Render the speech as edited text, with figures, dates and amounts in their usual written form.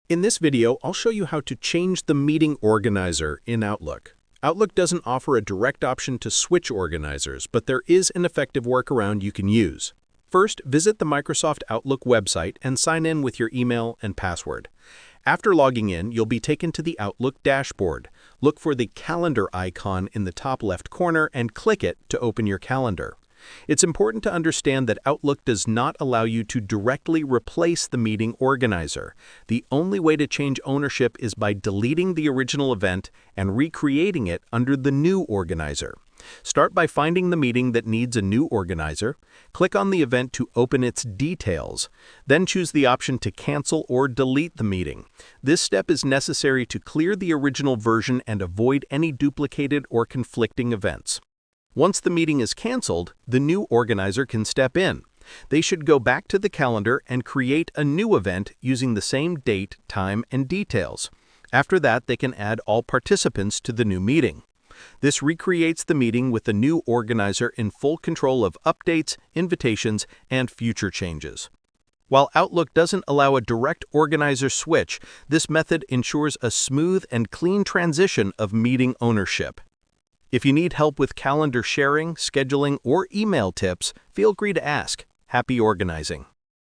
In this video, I'll show you how to change the meeting organizer in Outlook. Outlook doesn't offer a direct option to switch organizers, but there is an effective workaround you can use. First, visit the Microsoft Outlook website and sign in with your email and password. After logging in, you'll be taken to the Outlook dashboard. Look for the calendar icon in the top left corner and click it to open your calendar. It's important to understand that Outlook does not allow you to directly replace the meeting organizer. The only way to change ownership is by deleting the original event and recreating it under the new organizer. Start by finding the meeting that needs a new organizer. Click on the event to open its details. Then choose the option to cancel or delete the meeting. This step is necessary to clear the original version and avoid any duplicated or conflicting events. Once the meeting is canceled, the new organizer can step in. They should go back to the calendar and create a new event using the same date, time, and details. After that, they can add all participants to the new meeting. This recreates the meeting with the new organizer in full control of updates, invitations, and future changes. While Outlook doesn't allow a direct organizer switch, this method ensures a smooth and clean transition of meeting ownership. If you need help with calendar sharing, scheduling, or email tips, feel free to ask. Happy organizing!